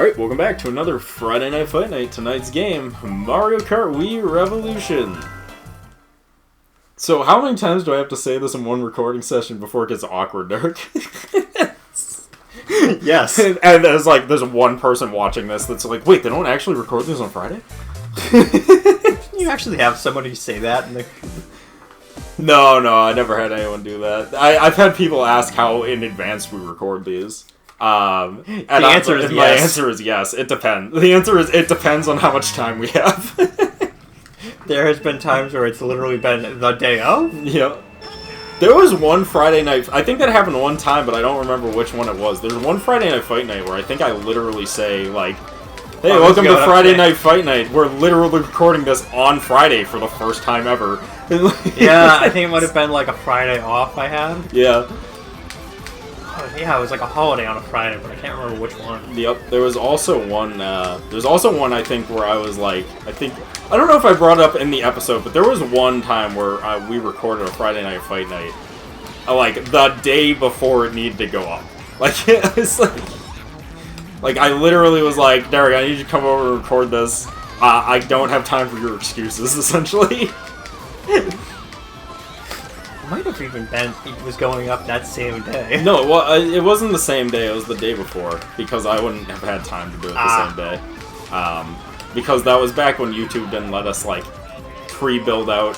Alright, welcome back to another Friday Night Fight Night. Tonight's game, Mario Kart Wii Revolution. So, how many times do I have to say this in one recording session before it gets awkward, Derek? Yes. And there's one person watching this that's like, wait, they don't actually record this on Friday? You actually have somebody say that? No, I never had anyone do that. I've had people ask how in advance we record these. My answer is yes. It depends. The answer is it depends on how much time we have. There has been times where it's literally been the day of? Yeah. There was one Friday night... I think that happened one time, but I don't remember which one it was. There's one Friday Night Fight Night where I think I literally say, like, hey, welcome to Friday Night Fight Night. We're literally recording this on Friday for the first time ever. Yeah, I think it might have been like a Friday off I had. Yeah. Oh, yeah, it was like a holiday on a Friday, but I can't remember which one. Yep. There was also one, I think, where I was like, I don't know if I brought it up in the episode, but there was one time where we recorded a Friday Night Fight Night, like, the day before it needed to go up. Like, it's like, I literally was like, Derek, I need you to come over and record this. I don't have time for your excuses, essentially. Might have even been it was going up that same day. No, well, it wasn't the same day. It was the day before because I wouldn't have had time to do it the same day. Because that was back when YouTube didn't let us like pre-build out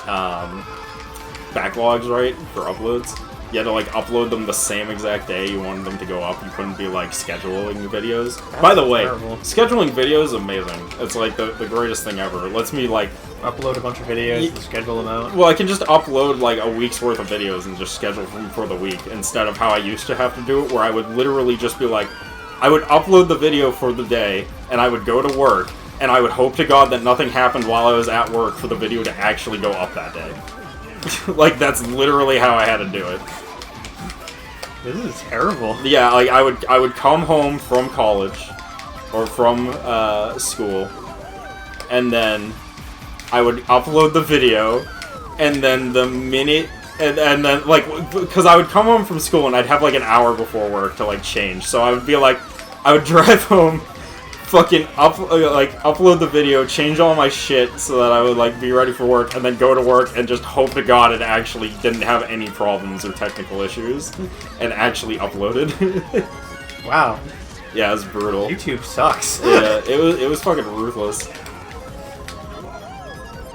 backlogs, right, for uploads. You had to like upload them the same exact day you wanted them to go up. You couldn't be like scheduling videos. That's By the way, terrible. Scheduling videos is amazing. It's like the greatest thing ever. It lets me like upload a bunch of videos and schedule them out. Well, I can just upload like a week's worth of videos and just schedule them for the week instead of how I used to have to do it, where I would literally just be like, I would upload the video for the day and I would go to work and I would hope to God that nothing happened while I was at work for the video to actually go up that day. Like, that's literally how I had to do it. This is terrible. Yeah, like I would come home from college or from school, and then I would upload the video, and then the minute and then like because I would come home from school and I'd have like an hour before work to like change, so I would be like I would drive home, fucking upload the video, change all my shit so that I would like be ready for work, and then go to work and just hope to God it actually didn't have any problems or technical issues, and actually uploaded. Wow. Yeah, it was brutal. YouTube sucks. Yeah, it was fucking ruthless.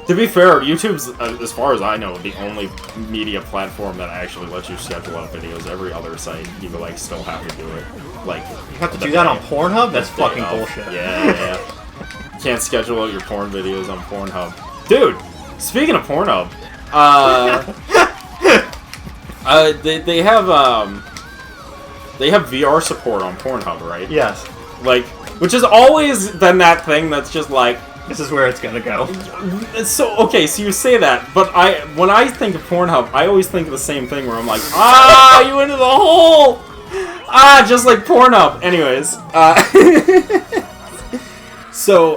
To be fair, YouTube's, as far as I know, the only media platform that actually lets you schedule out videos. Every other site, you like still have to do it. Like, you have to do that on Pornhub? That's fucking bullshit. Yeah. You can't schedule out your porn videos on Pornhub. Dude, speaking of Pornhub, they have VR support on Pornhub, right? Yes. Like, which has always been that thing that's just like, this is where it's gonna go. So, okay, so you say that, but when I think of Pornhub, I always think of the same thing where I'm like, you went into the hole! Just like Pornhub. Anyways, so,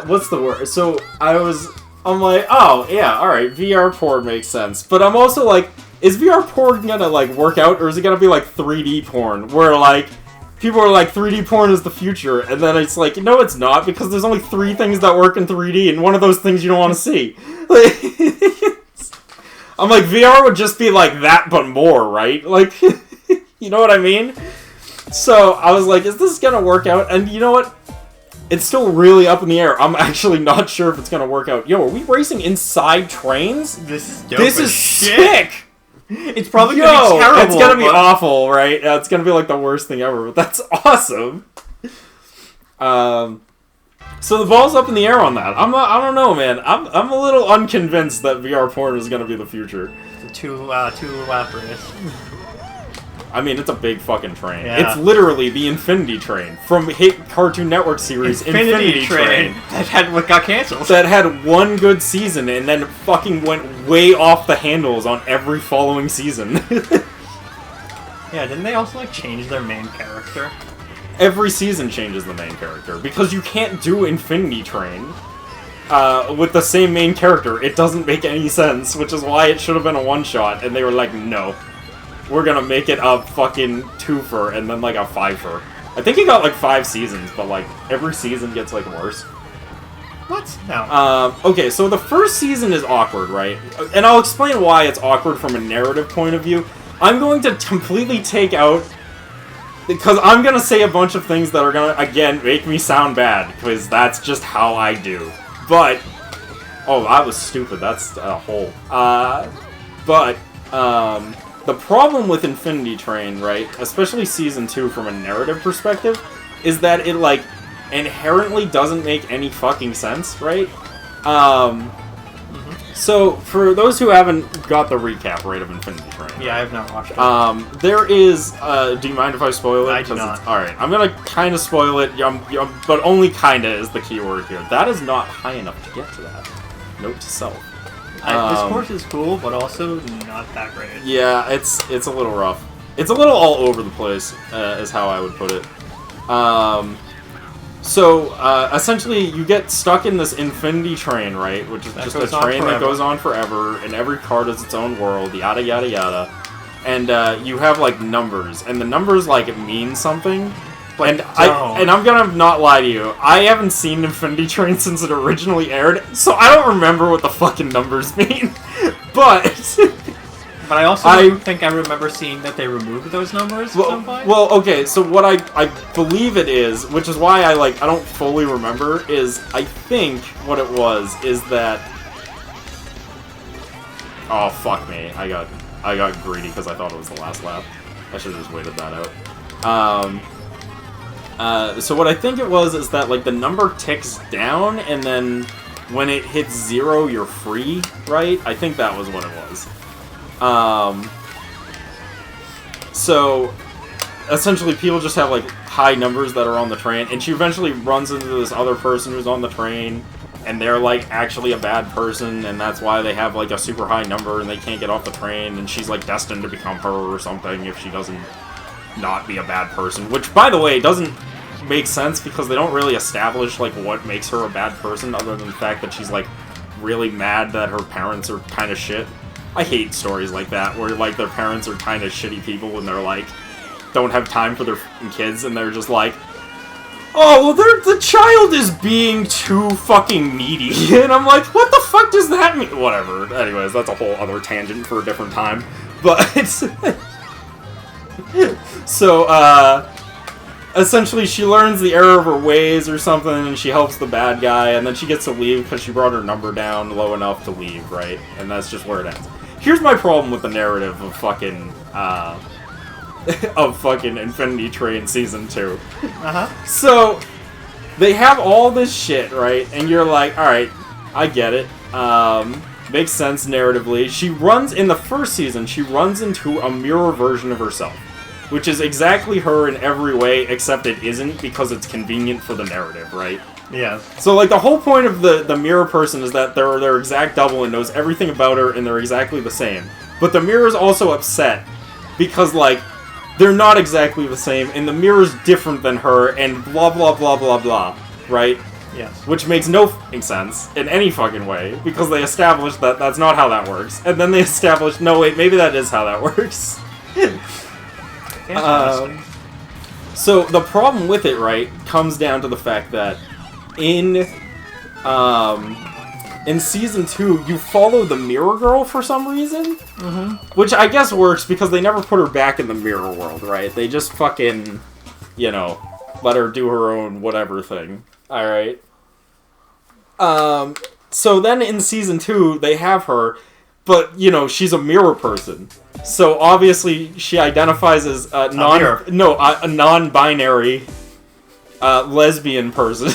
what's the word? So, I'm like, oh, yeah, alright, VR porn makes sense. But I'm also like, is VR porn gonna, like, work out, or is it gonna be like 3D porn, where, like, people are like, 3D porn is the future, and then it's like, no, it's not, because there's only 3 things that work in 3D, and one of those things you don't want to see. I'm like, VR would just be like that, but more, right? Like, you know what I mean? So, I was like, is this gonna work out? And you know what? It's still really up in the air. I'm actually not sure if it's gonna work out. Yo, are we racing inside trains? This is dope. This is sick! It's probably gonna be terrible. It's gonna be awful, right? It's gonna be like the worst thing ever, but that's awesome. So the ball's up in the air on that. I don't know, man. I'm a little unconvinced that VR porn is gonna be the future. Two lap race. I mean, it's a big fucking train. Yeah. It's literally the Infinity Train from hit Cartoon Network series Infinity Train. That got canceled. That had one good season and then fucking went way off the handles on every following season. Yeah, didn't they also like change their main character? Every season changes the main character because you can't do Infinity Train with the same main character. It doesn't make any sense, which is why it should have been a one-shot, and they were like, no. We're gonna make it a fucking twofer and then like a fiver. I think it got like 5 seasons, but like every season gets like worse. What? No. Okay, so the first season is awkward, right? And I'll explain why it's awkward from a narrative point of view. I'm going to completely take out... Because I'm going to say a bunch of things that are going to, again, make me sound bad. Because that's just how I do. But... Oh, that was stupid. That's a hole. The problem with Infinity Train, right? Especially Season 2 from a narrative perspective, is that it, like... inherently doesn't make any fucking sense, right? So, for those who haven't got the recap, right, of Infinity Train. Yeah, I have not watched it. There is, do you mind if I spoil it? I do not. Alright, I'm gonna kind of spoil it, but only kinda is the key word here. That is not high enough to get to that. Note to self. This course is cool, but also not that great. Yeah, it's a little rough. It's a little all over the place, is how I would put it. So, essentially, you get stuck in this Infinity Train, right? Which is just a train that goes on forever, and every card is its own world, yada yada yada. And, you have, like, numbers, and the numbers, like, mean something. And I'm gonna not lie to you, I haven't seen Infinity Train since it originally aired, so I don't remember what the fucking numbers mean. But... But I also think I remember seeing that they removed those numbers at some point. Well, okay, so what I believe it is, which is why I don't fully remember, is I think what it was is that... Oh, fuck me. I got greedy because I thought it was the last lap. I should have just waited that out. So what I think it was is that, like, the number ticks down, and then when it hits 0, you're free, right? I think that was what it was. So, essentially people just have, like, high numbers that are on the train, and she eventually runs into this other person who's on the train, and they're, like, actually a bad person, and that's why they have, like, a super high number, and they can't get off the train, and she's, like, destined to become her or something if she doesn't not be a bad person, which, by the way, doesn't make sense, because they don't really establish, like, what makes her a bad person, other than the fact that she's, like, really mad that her parents are kind of shit. I hate stories like that, where, like, their parents are kind of shitty people and they're, like, don't have time for their fucking kids, and they're just like, oh, well, the child is being too fucking needy. And I'm like, what the fuck does that mean? Whatever. Anyways, that's a whole other tangent for a different time. But, so, essentially, she learns the error of her ways or something, and she helps the bad guy, and then she gets to leave because she brought her number down low enough to leave, right? And that's just where it ends. Here's my problem with the narrative of fucking, Infinity Train Season 2. So, they have all this shit, right? And you're like, alright, I get it. Makes sense narratively. She runs, in the first season, she runs into a mirror version of herself. Which is exactly her in every way, except it isn't, because it's convenient for the narrative, right? Yeah. So, like, the whole point of the mirror person is that they're their exact double and knows everything about her, and they're exactly the same. But the mirror's also upset, because, like, they're not exactly the same, and the mirror's different than her, and blah blah blah blah blah, right? Yes. Which makes no fucking sense in any fucking way, because they established that that's not how that works. And then they established, no wait, maybe that is how that works. So the problem with it, right, comes down to the fact that in Season 2, you follow the Mirror Girl for some reason. Which I guess works because they never put her back in the mirror world, right? They just fucking, you know, let her do her own whatever thing. Alright. So then in Season 2, they have her, but, you know, she's a mirror person. So obviously she identifies as a non-binary lesbian person.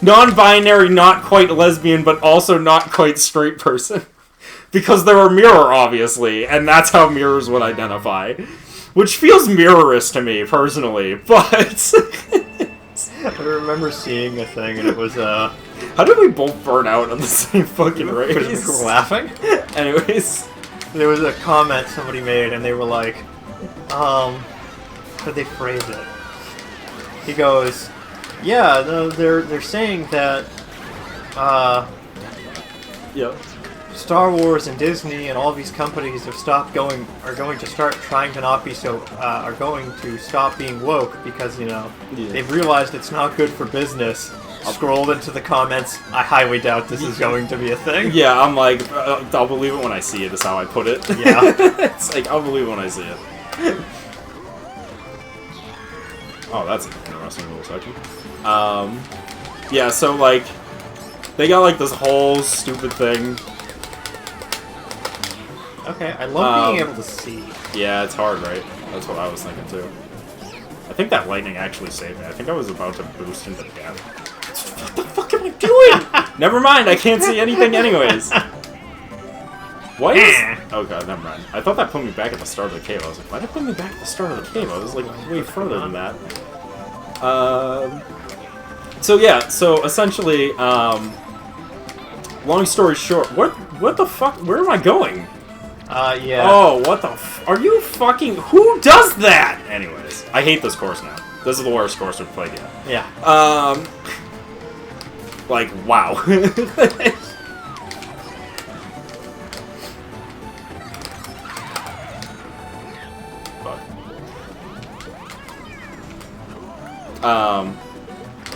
Non-binary, not quite lesbian, but also not quite straight person. Because they're a mirror, obviously, and that's how mirrors would identify. Which feels mirrorous to me, personally, but... I remember seeing a thing, and it was, How did we both burn out on the same fucking race? Because we were laughing? Anyways... There was a comment somebody made, and they were like, how did they phrase it? He goes, yeah, no, they're saying that, Yep. Star Wars and Disney and all these companies are going to start trying to not be are going to stop being woke because, they've realized it's not good for business. Scrolled into the comments, I highly doubt this is going to be a thing. Yeah, I'm like, I'll believe it when I see it, is how I put it. Yeah. It's like, I'll believe it when I see it. Oh, that's an interesting little section. Yeah, so, like, they got, like, this whole stupid thing. Okay, I love being able to see. Yeah, it's hard, right? That's what I was thinking, too. I think that lightning actually saved me. I think I was about to boost into death. What the fuck am I doing? Never mind, I can't see anything anyways. What is... Oh god, never mind. I thought that put me back at the start of the cave. I was like, why did it put me back at the start of the cave? I was like way further than that. So yeah, so essentially, long story short, what the fuck? Where am I going? Yeah. Oh, what the are you fucking... Who does that? Anyways, I hate this course now. This is the worst course we've played yet. Yeah. Like, wow.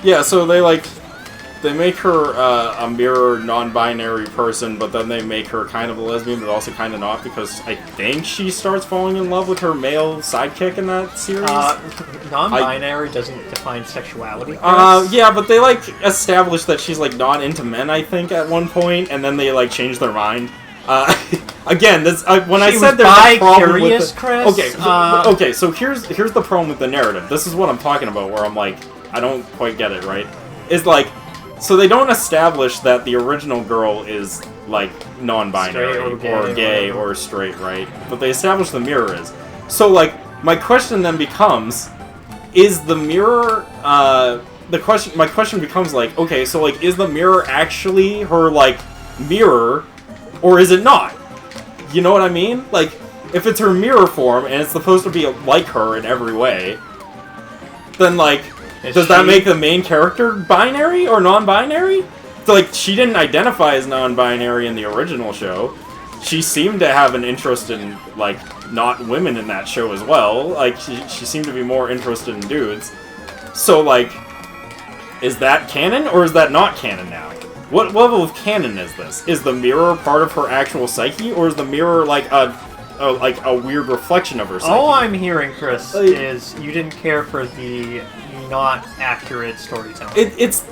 Yeah, so they make her a mirror non-binary person, but then they make her kind of a lesbian, but also kind of not, because I think she starts falling in love with her male sidekick in that series. Non-binary doesn't define sexuality. Yeah, but they establish that she's not into men, I think, at one point, and then they change their mind. Again, this when I said there's a problem with Chris. Okay, so here's the problem with the narrative. This is what I'm talking about, where I'm like, I don't quite get it, right? Is so they don't establish that the original girl is non-binary or gay or straight, right? But they establish the mirror is. So my question then becomes, is the mirror my question becomes okay, so is the mirror actually her mirror, or is it not? You know what I mean? If it's her mirror form and it's supposed to be like her in every way, then does that make the main character binary or non-binary? So, she didn't identify as non-binary in the original show. She seemed to have an interest in, not women in that show as well. She seemed to be more interested in dudes. So, is that canon or is that not canon now? What level of canon is this? Is the mirror part of her actual psyche, or is the mirror a weird reflection of her psyche? All I'm hearing, Chris, is you didn't care for the not accurate storytelling. It's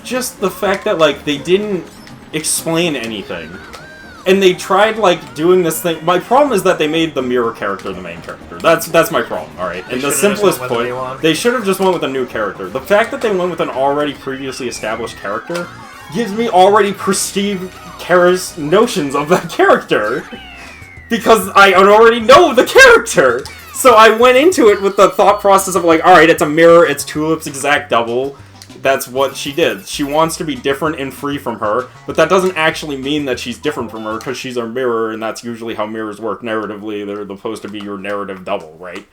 just the fact that they didn't explain anything, and they tried doing this thing. My problem is that they made the mirror character the main character. That's my problem. All right, and the simplest point, they should have just went with a new character. The fact that they went with an already previously established character gives me already perceived Kara's notions of that character, because I already know the character. So I went into it with the thought process of alright, it's a mirror, it's Tulip's exact double. That's what she did. She wants to be different and free from her, but that doesn't actually mean that she's different from her, because she's a mirror, and that's usually how mirrors work narratively. They're supposed to be your narrative double, right?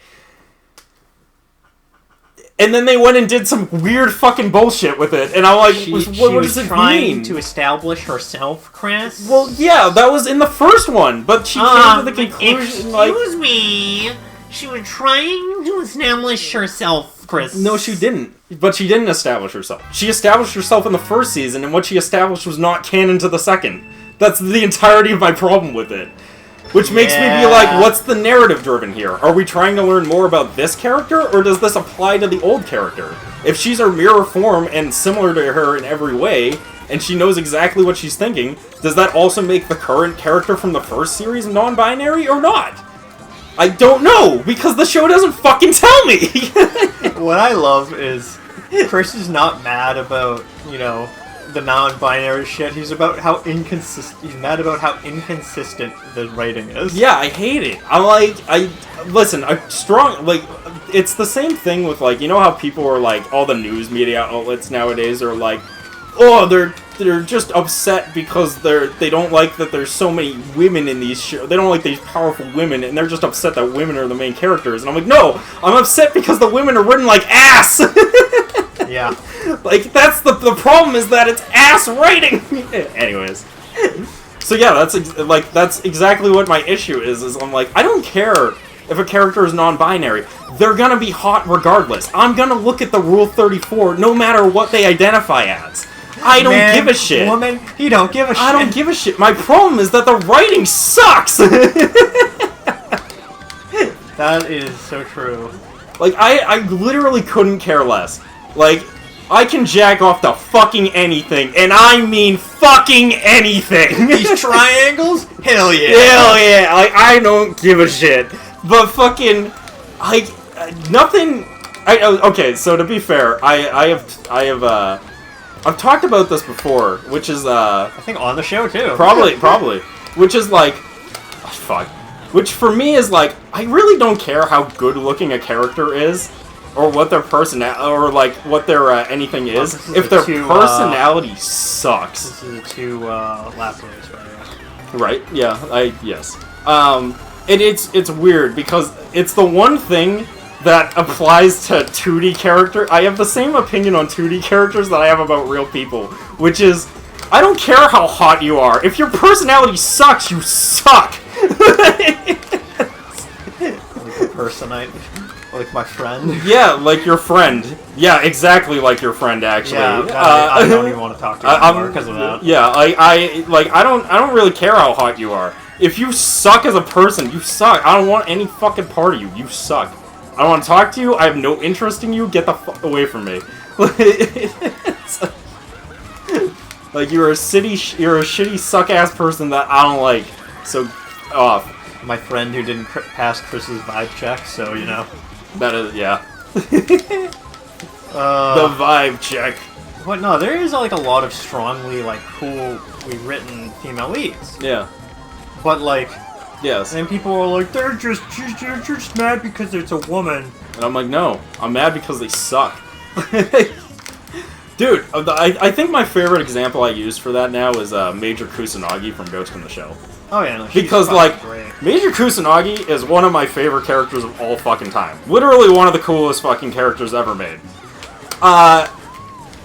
And then they went and did some weird fucking bullshit with it, and I'm like, what does it mean? She was trying to establish herself, Chris? Well, yeah, that was in the first one, but she came to the conclusion, Excuse me? She was trying to establish herself, Chris. No, she didn't. But she didn't establish herself. She established herself in the first season, and what she established was not canon to the second. That's the entirety of my problem with it. Which makes me be like, what's the narrative driven here? Are we trying to learn more about this character, or does this apply to the old character? If she's her mirror form and similar to her in every way, and she knows exactly what she's thinking, does that also make the current character from the first series non-binary or not? I don't know, because the show doesn't fucking tell me! What I love is, Chris is not mad about, the non-binary shit. He's mad about how inconsistent the writing is. Yeah, I hate it. It's the same thing with, how people are all the news media outlets nowadays are they're just upset because they don't like that there's so many women in these shows. They don't like these powerful women, and they're just upset that women are the main characters. And I'm like, no, I'm upset because the women are written like ass. Yeah. That's the problem, is that it's ass writing. Anyways. So yeah, that's exactly what my issue is. Is I'm like, I don't care if a character is non-binary. They're gonna be hot regardless. I'm gonna look at the Rule 34 no matter what they identify as. I don't Man, give a shit. Woman, you don't give a shit. I don't give a shit. My problem is that the writing sucks. That is so true. Like, I literally couldn't care less. Like, I can jack off to fucking anything, and I mean fucking anything. These triangles? Hell yeah. Hell yeah. Like, I don't give a shit. But fucking, like, nothing... okay, so to be fair, I've talked about this before, which is, I think on the show, too. Probably. Which is like... fuck. Which for me is like, I really don't care how good looking a character is, or what their or like what their anything is, if their personality sucks. This is a 2 lap race, right? Yeah, yes. And it's weird because it's the one thing that applies to 2D character. I have the same opinion on 2D characters that I have about real people, which is, I don't care how hot you are. If your personality sucks, you suck. Like a person, like my friend. Yeah, like your friend. Yeah, exactly like your friend. Actually, yeah, I don't even want to talk to you anymore because of that. Yeah, I don't really care how hot you are. If you suck as a person, you suck. I don't want any fucking part of you. You suck. I don't want to talk to you. I have no interest in you. Get the fuck away from me. Like you're a shitty suck-ass person that I don't like. So, off. My friend who didn't pass Chris's vibe check, so you know. That is, yeah. The vibe check. But no, there is like a lot of strongly like coolly written female leads. Yeah. But like, yes. and people are like, they're just mad because it's a woman. And I'm like, no, I'm mad because they suck. Dude, I think my favorite example I use for that now is Major Kusanagi from Ghost in the Shell. Oh yeah, no, because like great. Major Kusanagi is one of my favorite characters of all fucking time. Literally one of the coolest fucking characters ever made.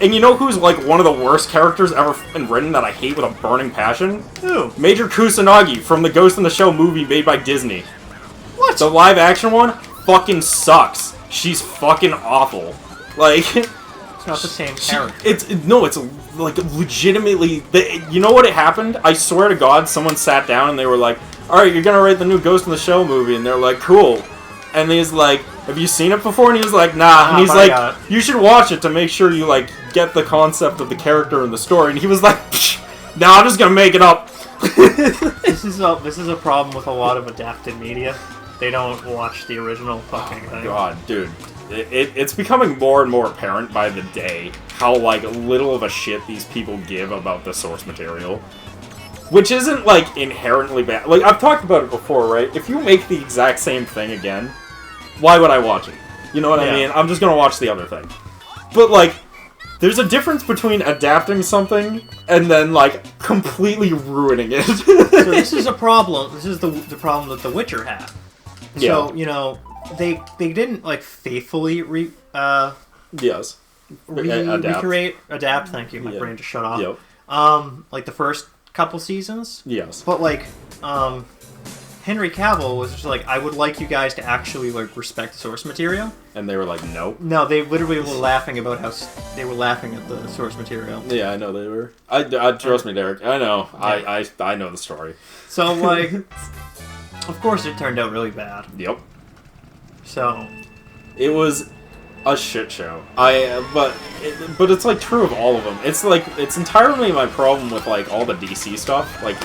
And you know who's like one of the worst characters ever been written that I hate with a burning passion? Who? Major Kusanagi from the Ghost in the Shell movie made by Disney. What? The live action one fucking sucks. She's fucking awful. Like. It's not the same character. It's like legitimately. You know what happened? I swear to God, someone sat down and they were like, "All right, you're gonna write the new Ghost in the Shell movie," and they're like, "Cool." And he's like, "Have you seen it before?" And he was like, "Nah." And he's like, "You should watch it to make sure you like get the concept of the character and the story." And he was like, "No, I'm just gonna make it up." This is a problem with a lot of adapted media. They don't watch the original fucking thing. God, dude. It's becoming more and more apparent by the day how, like, little of a shit these people give about the source material. Which isn't, like, inherently bad. Like, I've talked about it before, right? If you make the exact same thing again, why would I watch it? You know what I mean? I'm just gonna watch the other thing. But, like, there's a difference between adapting something and then, like, completely ruining it. So this is a problem. This is the problem that The Witcher had. So, you know... They didn't like faithfully adapt. Thank you, my brain just shut off. Yep. Like the first couple seasons. Yes. But like, Henry Cavill was just like, I would like you guys to actually like respect the source material. And they were like, no. No, they literally were laughing about how they were laughing at the source material. Yeah, I know they were. I trust me, Derek. I know. Yeah. I know the story. So like, of course, it turned out really bad. Yep. So, it was a shit show. But it's like true of all of them. It's like it's entirely my problem with like all the DC stuff. Like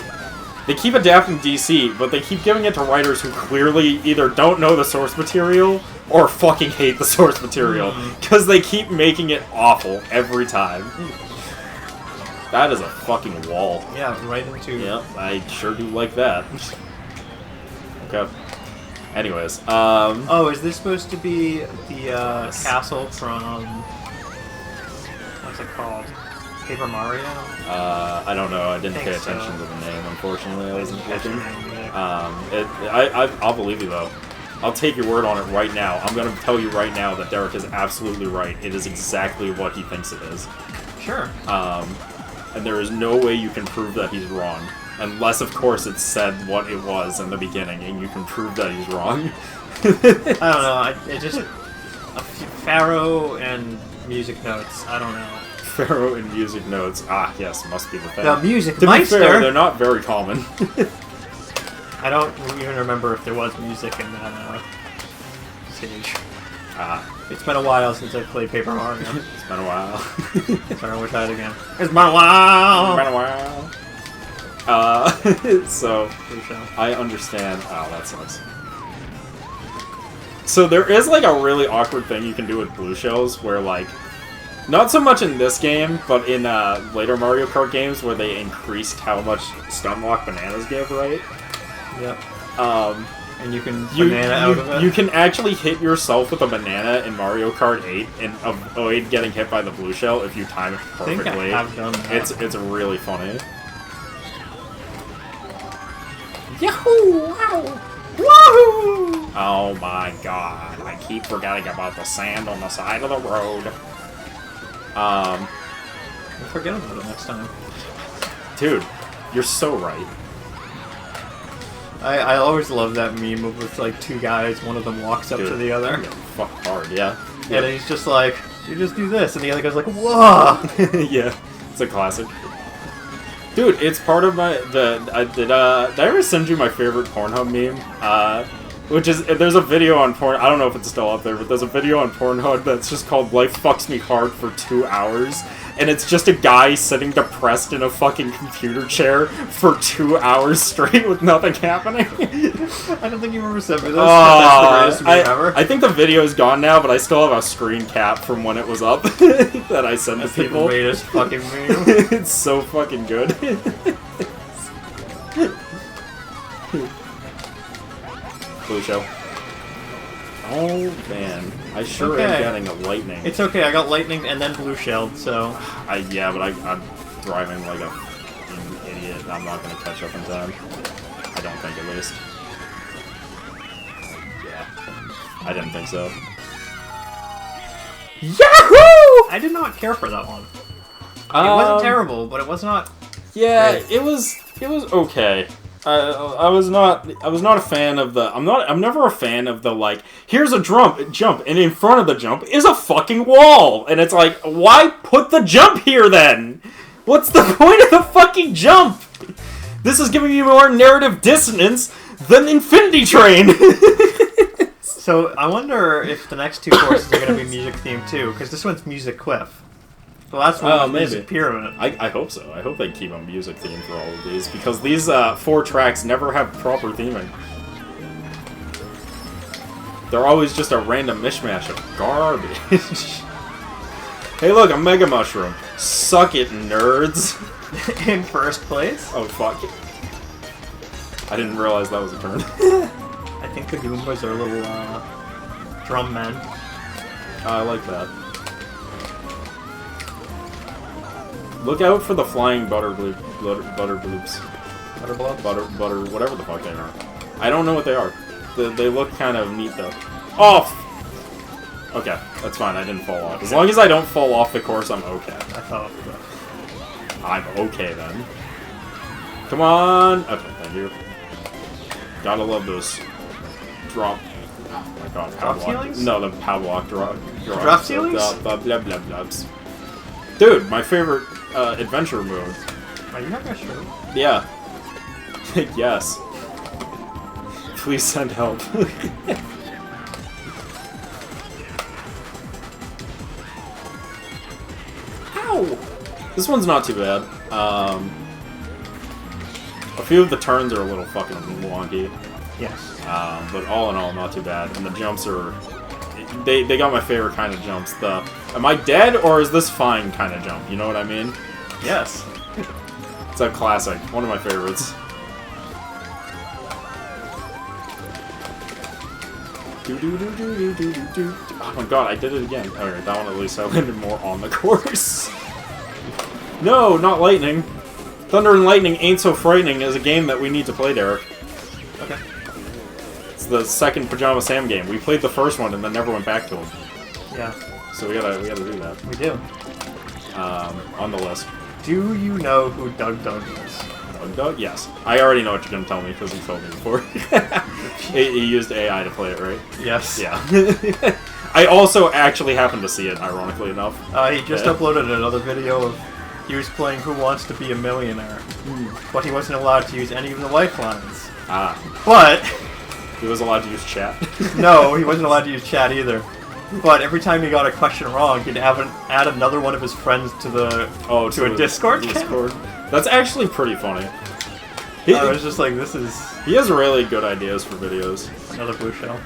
they keep adapting DC, but they keep giving it to writers who clearly either don't know the source material or fucking hate the source material because they keep making it awful every time. That is a fucking wall. Yeah, right into. Yeah, I sure do like that. Okay. Anyways, Oh, is this supposed to be the castle from what's it called? Paper Mario? I don't know. I didn't pay attention to the name. Unfortunately, I wasn't looking. I'll believe you though. I'll take your word on it right now. I'm gonna tell you right now that Derek is absolutely right. It is exactly what he thinks it is. Sure. and there is no way you can prove that he's wrong. Unless, of course, it said what it was in the beginning, and you can prove that he's wrong. I don't know. It just Pharaoh and music notes. I don't know. Pharaoh and music notes. Ah, yes, must be the thing. The music To be meister. fair, they're not very common. I don't even remember if there was music in that stage. Ah, It's been a while since I played Paper Mario. it's been a while. Sorry, we'll try it again. It's been a while. It's been a while. So I understand. Oh, that sucks. So there is like a really awkward thing you can do with blue shells, where like, not so much in this game, but in later Mario Kart games, where they increased how much stun lock bananas give, right? Yep. And you can You banana out of it. you can actually hit yourself with a banana in Mario Kart 8 and avoid getting hit by the blue shell if you time it I think perfectly. I have done that. It's really funny. Yahoo! Wow! Woohoo! Oh my god, I keep forgetting about the sand on the side of the road. I'll forget about it next time. Dude, you're so right. I always love that meme with like two guys, one of them walks up Dude, to the other, I'm getting fucked hard, yeah. and he's just like, you just do this, and the other guy's like, whoa! Yeah, it's a classic. Dude, it's part of my did I ever send you my favorite Pornhub meme? Which is, there's a video on Porn, I don't know if it's still up there, but there's a video on Pornhub that's just called Life Fucks Me Hard for 2 hours, and it's just a guy sitting depressed in a fucking computer chair for 2 hours straight with nothing happening. I don't think you ever sent me this, but that's the greatest meme ever. I think the video's gone now, but I still have a screen cap from when it was up that I sent That's to people. the greatest fucking meme. It's so fucking good. Blue shell. Oh man, I sure am Okay. getting a lightning. It's okay, I got lightning and then blue shelled, so... Yeah, but I'm driving like an idiot. I'm not gonna catch up in time. I don't think, at least. Yeah, I didn't think so. Yahoo! I did not care for that one. It wasn't terrible, but it was not... Yeah, Great. it was okay. I was not a fan of the. I'm never a fan of the like. Here's a jump, and in front of the jump is a fucking wall, and it's like, why put the jump here then? What's the point of the fucking jump? This is giving me more narrative dissonance than Infinity Train. So, I wonder if the next two courses are going to be music themed too, because this one's Music Cliff. The last one was maybe. Music Pyramid. I hope so. I hope they keep a music theme for all of these, because these 4 tracks never have proper theming. They're always just a random mishmash of garbage. Hey look, a Mega Mushroom. Suck it, nerds. In first place. Oh fuck. I didn't realize that was a turn. I think the Goombas are little, drum men. I like that. Look out for the flying butter bloops. Butterblobs? Butter, whatever the fuck they are. I don't know what they are. They look kind of neat though. Oh! Okay, that's fine, I didn't fall off. As long as I don't fall off the course, I'm okay. I fell off the cliff. I'm okay then. Come on! Okay, thank you. Gotta love those drop. Oh my god, Drop ceilings? No, the padlock drop. Drop ceilings? Blah blah blah blobs. Dude, my favorite adventure mode. Are you not gonna show? Yeah. Yes. Please send help. Ow! This one's not too bad. A few of the turns are a little fucking wonky. Yes. But all in all, not too bad. And the jumps are... They got my favorite kind of jumps. The am I dead or is this fine kind of jump? You know what I mean? Yes. It's a classic. One of my favorites. Oh my god, I did it again. Alright, that one at least I landed more on the course. No, not lightning. Thunder and Lightning Ain't So Frightening is a game that we need to play, Derek. Okay. It's the second Pajama Sam game. We played the first one and then never went back to him. Yeah. So we gotta do that. We do. On the list. do you know who Doug is? Doug? Yes. I already know what you're gonna tell me because he told me before. he used AI to play it, right? Yes. Yeah. I also actually happened to see it, ironically enough. He just uploaded another video of he was playing Who Wants to Be a Millionaire, but he wasn't allowed to use any of the lifelines. Ah. But He was allowed to use chat. no, he wasn't allowed to use chat either. But every time he got a question wrong, he'd add another one of his friends to a Discord. That's actually pretty funny. I was just like, this is... He has really good ideas for videos. Another blue shell.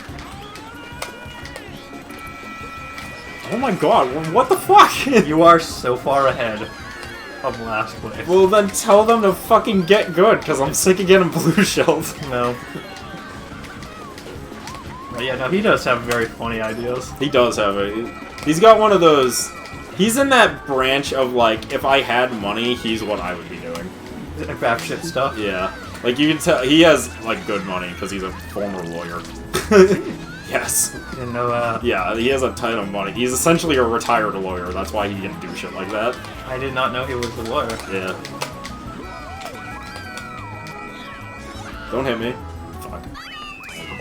Oh my god, what the fuck? You are so far ahead of last place. Well then tell them to fucking get good, because I'm sick of getting blue shelled. No. But yeah, no, he does have very funny ideas. He does have it. He's got one of those... He's in that branch of, like, if I had money, he's what I would be doing. Rap shit stuff? Yeah. Like, you can tell... He has, like, good money, because he's a former lawyer. Yes. Didn't know that. Yeah, he has a ton of money. He's essentially a retired lawyer. That's why he can do shit like that. I did not know he was a lawyer. Yeah. Don't hit me. Fuck.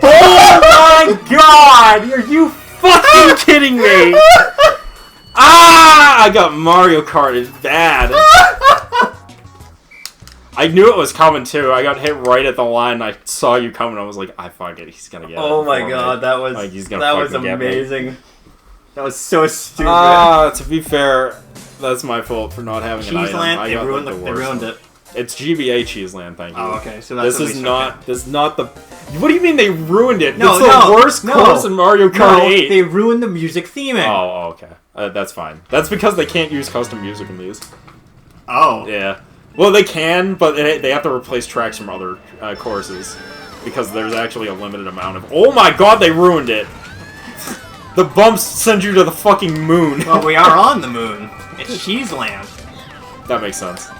Oh my god! Are you fucking kidding me? Ah! I got Mario Karted bad. I knew it was coming too. I got hit right at the line. I saw you coming. I was like, I fuck it. He's gonna get it. Oh my god, that was like, he's gonna that was fucking get me. amazing. That was so stupid. To be fair, that's my fault for not having an item. Cheeseland, they got, ruined, like, they ruined it. It's GBA Cheeseland, thank you. Oh, okay. So that's this is not the. What do you mean they ruined it? No, it's the worst course in Mario Kart 8. They ruined the music theming. Oh, okay. That's fine. That's because they can't use custom music in these. Oh. Yeah. Well, they can, but they have to replace tracks from other courses because there's actually a limited amount of. Oh my god, they ruined it. The bumps send you to the fucking moon. Well, we are on the moon. It's Cheeseland. That makes sense.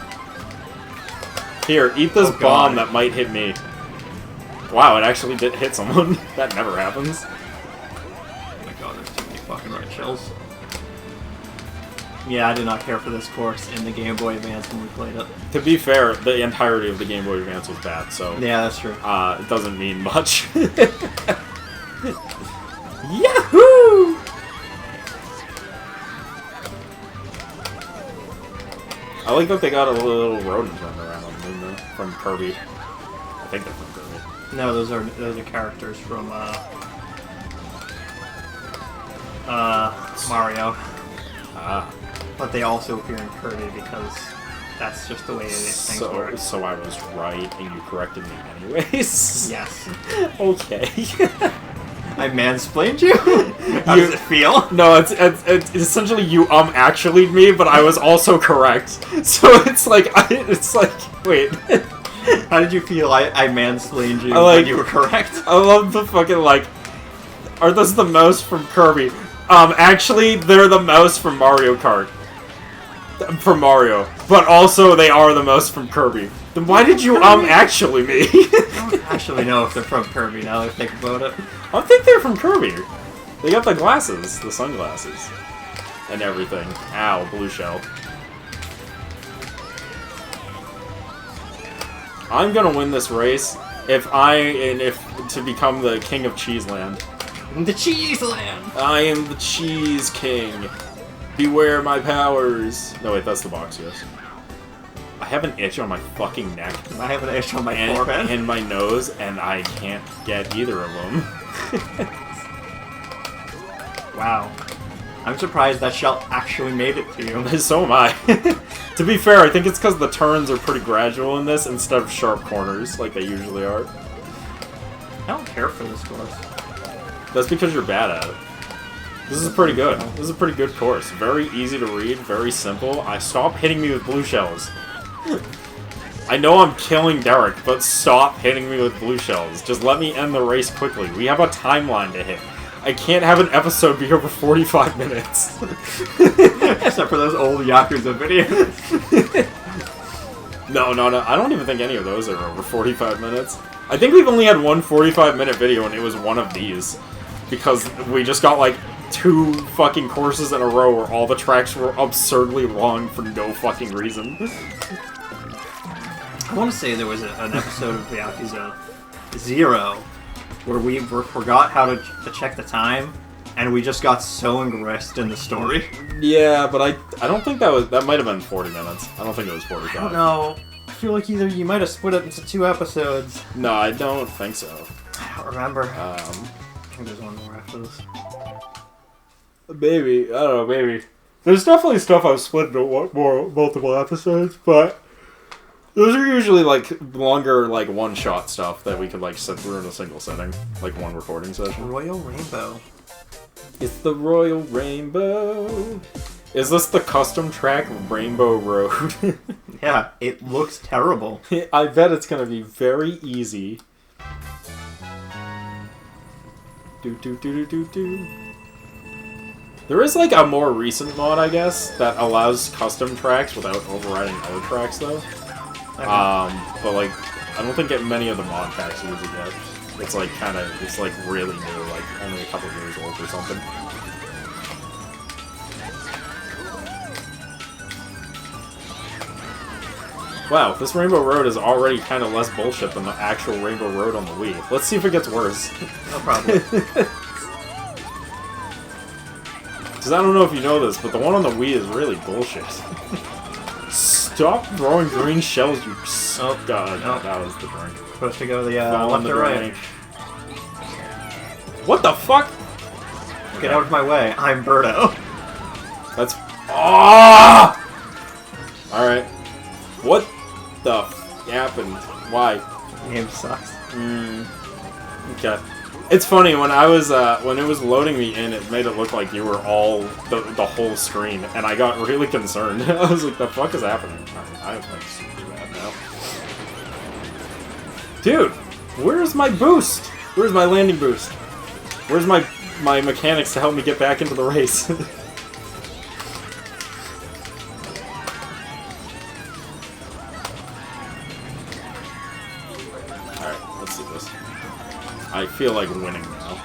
Here, eat this bomb that might hit me. Wow, it actually did hit someone. That never happens. Oh my god, there's too many fucking red shells. Yeah, I did not care for this course in the Game Boy Advance when we played it. To be fair, the entirety of the Game Boy Advance was bad, so... Yeah, that's true. It doesn't mean much. Yahoo! I like that they got a little rodent running around on the moon, though, from Kirby. I think they're from Kirby. No, those are characters from Mario. Ah. But they also appear in Kirby because that's just the way things work. So I was right, and you corrected me anyways? Yes. Okay. I mansplained you? How does it feel? No, it's essentially you actually me, but I was also correct. So it's like, wait. How did you feel I mansplained you when you were correct? I love the fucking, are those the mouse from Kirby? Actually, they're the mouse from Mario Kart. From Mario. But also, they are the mouse from Kirby. Then why did you, actually me? I don't actually know if they're from Kirby now that I think about it. I think they're from Kirby. They got the glasses, the sunglasses, and everything. Ow, blue shell. I'm gonna win this race if to become the king of Cheeseland. The Cheeseland! I am the Cheese King. Beware my powers. No, wait, that's the box, yes. I have an itch on my fucking neck. I have an itch on my forehead. And my nose, and I can't get either of them. Wow. I'm surprised that shell actually made it to you. So am I. To be fair, I think it's because the turns are pretty gradual in this instead of sharp corners like they usually are. I don't care for this course. That's because you're bad at it. This is pretty good. This is a pretty good course. Very easy to read, very simple. Stop hitting me with blue shells. I know I'm killing Derek, but stop hitting me with blue shells. Just let me end the race quickly. We have a timeline to hit. I can't have an episode be over 45 minutes. Except for those old Yakuza videos. No. I don't even think any of those are over 45 minutes. I think we've only had one 45-minute video, and it was one of these. Because we just got, 2 fucking courses in a row where all the tracks were absurdly long for no fucking reason. I want to say there was an episode of the Yakuza 0 where we forgot how to check the time, and we just got so engrossed in the story. Yeah, but I don't think that might have been 40 minutes. I don't think it was 45. I don't know. I feel like either you might have split it into 2 episodes. No, I don't think so. I don't remember. I think there's one more after this. Maybe. I don't know, maybe. There's definitely stuff I've split into multiple episodes, but those are usually, like, longer, like, one-shot stuff that we could, like, sit through in a single sitting. Like, one recording session. Royal Rainbow. It's the Royal Rainbow. Is this the custom track Rainbow Road? Yeah, it looks terrible. I bet it's gonna be very easy. Do. There is, like, a more recent mod, I guess, that allows custom tracks without overriding other tracks, though. But, like, I don't think many of the mod packs use it yet. It's, like, it's, like, really new, like, only a couple years old or something. Wow, this Rainbow Road is already kind of less bullshit than the actual Rainbow Road on the Wii. Let's see if it gets worse. No problem. Because I don't know if you know this, but the one on the Wii is really bullshit. Stop throwing green shells, you... Oh, God. No, that was the drink. Supposed to go the left or right. What the fuck? Get out of my way. I'm Birdo. That's... Ah! Alright. What the happened? Why? The game sucks. Okay. It's funny, when I was, when it was loading me in, it made it look like you were all, the whole screen, and I got really concerned. I was like, the fuck is happening? I have, like, super bad now. Dude! Where's my boost? Where's my landing boost? Where's my mechanics to help me get back into the race? Alright, let's do this. I feel like winning now.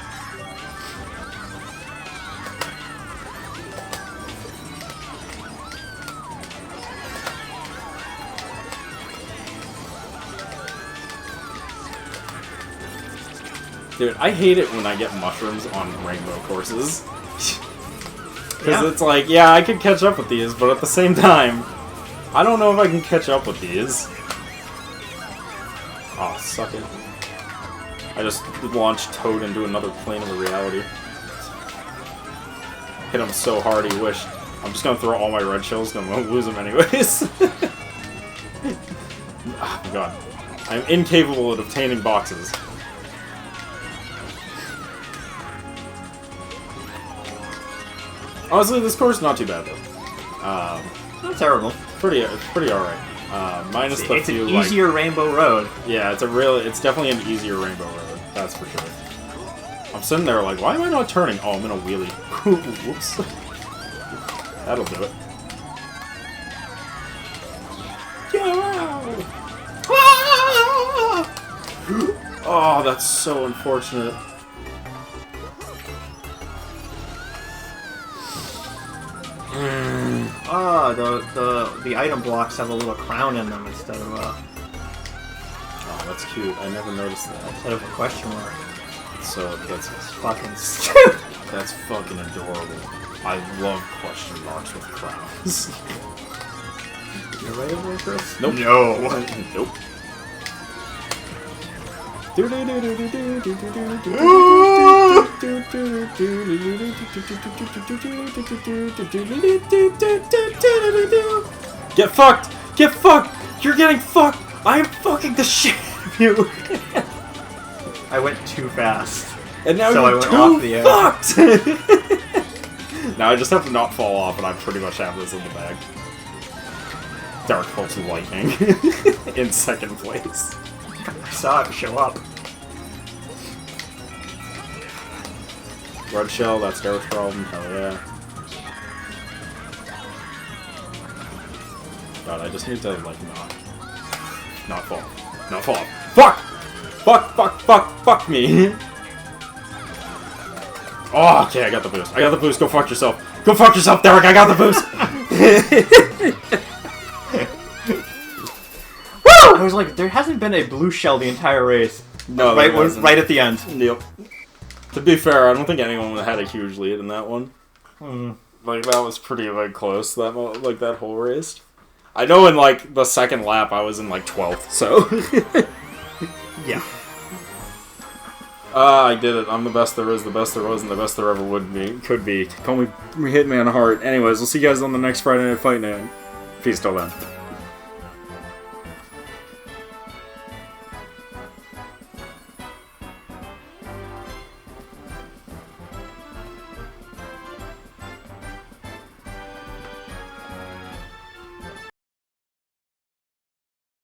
Dude, I hate it when I get mushrooms on rainbow courses. Because it's like, yeah, I could catch up with these, but at the same time, I don't know if I can catch up with these. Aw, oh, suck it. I just launched Toad into another plane of reality. Hit him so hard he wished. I'm just gonna throw all my red shells and I'm gonna lose him anyways. Oh my god. I'm incapable of obtaining boxes. Honestly, this course is not too bad though. Not terrible. Pretty alright. Minus the few, an easier Rainbow Road. Yeah, it's definitely an easier Rainbow Road. That's for sure. I'm sitting there like, why am I not turning? Oh, I'm in a wheelie. Whoops. That'll do it. Oh, that's so unfortunate. Ah, the item blocks have a little crown in them instead of Oh, that's cute. I never noticed that. Instead of a question mark. So that's fucking stupid. That's fucking adorable. I love question marks with crowns. You're right over there, Chris? Nope. No. Nope. Get fucked! Get fucked! You're getting fucked! I am fucking the shit out of you! I went too fast. And now so you're I went too off the edge. Fucked! Now I just have to not fall off and I pretty much have this in the bag. Dark Pulse Lightning in second place. I saw it show up. Red Shell, that's Garrett's problem, hell yeah. God, I just need to, like, not fall. Not fall. Fuck! Fuck, fuck, fuck, fuck me! Oh, okay, I got the boost. I got the boost. Go fuck yourself. Go fuck yourself, Derek. I got the boost. I was like, there hasn't been a blue shell the entire race. No, right, there wasn't. right at the end. Yep. To be fair, I don't think anyone had a huge lead in that one. Like, that was pretty, like, close, that whole race. I know in, like, the second lap, I was in, like, 12th, so... Yeah. I did it. I'm the best there is, the best there was, and the best there ever could be. Call me Hitman Heart. Anyways, we'll see you guys on the next Friday Night Fight Night. Peace till then.